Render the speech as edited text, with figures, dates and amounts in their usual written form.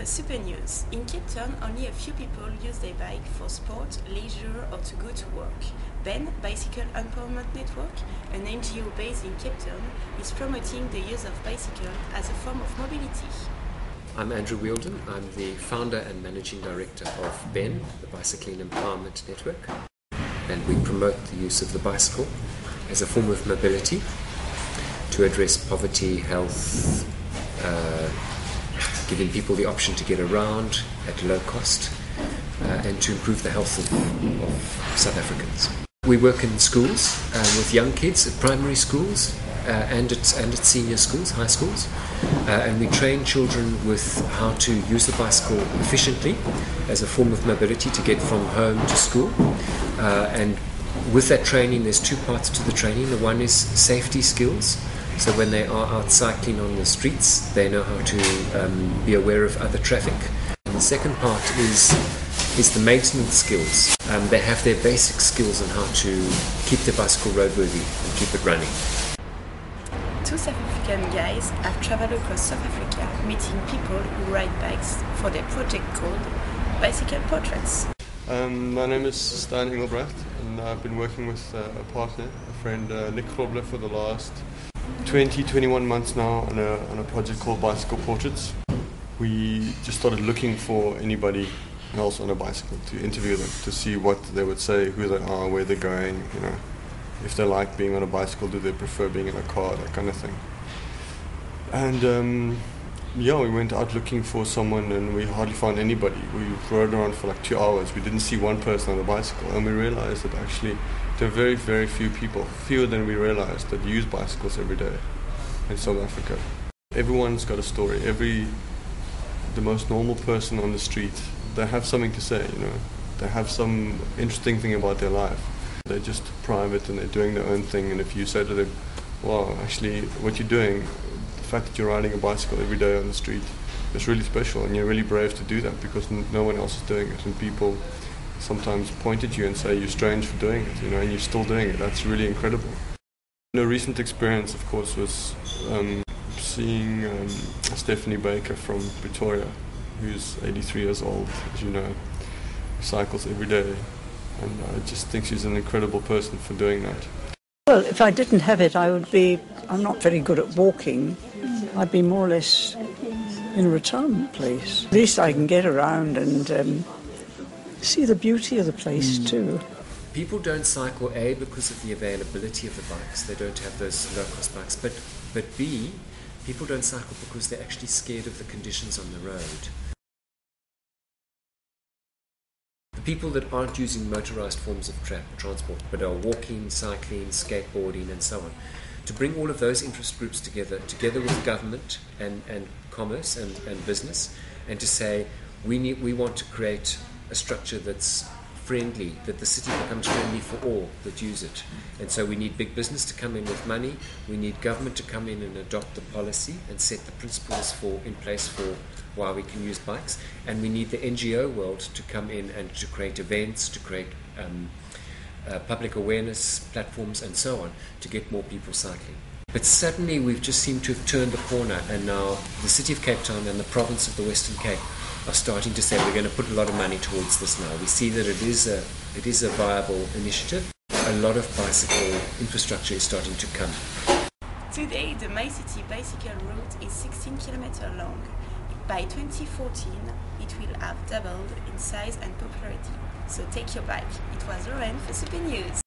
A super news. In Cape Town, only a few people use their bike for sport, leisure or to go to work. Ben, Bicycle Empowerment Network, an NGO based in Cape Town, is promoting the use of bicycle as a form of mobility. I'm Andrew Wielden. I'm the founder and managing director of BEN, the Bicycling Empowerment Network. And we promote the use of the bicycle as a form of mobility to address poverty, health, giving people the option to get around at low cost and to improve the health of South Africans. We work in schools with young kids at primary schools and at senior schools, high schools, and we train children with how to use the bicycle efficiently as a form of mobility to get from home to school. And with that training, there's two parts to the training. The one is safety skills. So when they are out cycling on the streets, they know how to be aware of other traffic. And the second part is the maintenance skills. They have their basic skills on how to keep their bicycle roadworthy and keep it running. Two South African guys have traveled across South Africa meeting people who ride bikes for their project called Bicycle Portraits. My name is Stijn Engelbrecht and I've been working with a partner, a friend, Nick Grobler, for the last 21 months now on a project called Bicycle Portraits. We just started looking for anybody else on a bicycle to interview them, to see what they would say, who they are, where they're going, if they like being on a bicycle, do they prefer being in a car, that kind of thing. And we went out looking for someone and we hardly found anybody. We rode around for like 2 hours. We didn't see one person on a bicycle, and we realized that actually there are very, very few people, fewer than we realized, that use bicycles every day in South Africa. Everyone's got a story. The most normal person on the street, they have something to say, They have some interesting thing about their life. They're just private and they're doing their own thing, and if you say to them, wow, actually what you're doing, the fact that you're riding a bicycle every day on the street is really special, and you're really brave to do that because no one else is doing it, and people sometimes point at you and say you're strange for doing it, and you're still doing it. That's really incredible. A recent experience, of course, was seeing Stephanie Baker from Pretoria, who's 83 years old, as you know, cycles every day, and I just think she's an incredible person for doing that. Well, if I didn't have it, I'm not very good at walking. I'd be more or less in a retirement place. At least I can get around and see the beauty of the place too. People don't cycle, A, because of the availability of the bikes. They don't have those low-cost bikes. But B, people don't cycle because they're actually scared of the conditions on the road. The people that aren't using motorized forms of transport, but are walking, cycling, skateboarding, and so on, to bring all of those interest groups together with government and commerce and business, and to say we want to create a structure that's friendly, that the city becomes friendly for all that use it. And so we need big business to come in with money, we need government to come in and adopt the policy and set the principles in place for why we can use bikes, and we need the NGO world to come in and to create events, to create public awareness platforms and so on, to get more people cycling. But suddenly we've just seemed to have turned the corner, and now the city of Cape Town and the province of the Western Cape are starting to say we're going to put a lot of money towards this now. We see that it is a viable initiative. A lot of bicycle infrastructure is starting to come. Today, the MyCity bicycle route is 16 kilometers long. By 2014, it will have doubled in size and popularity. So take your bike. It was Lauren for Super News.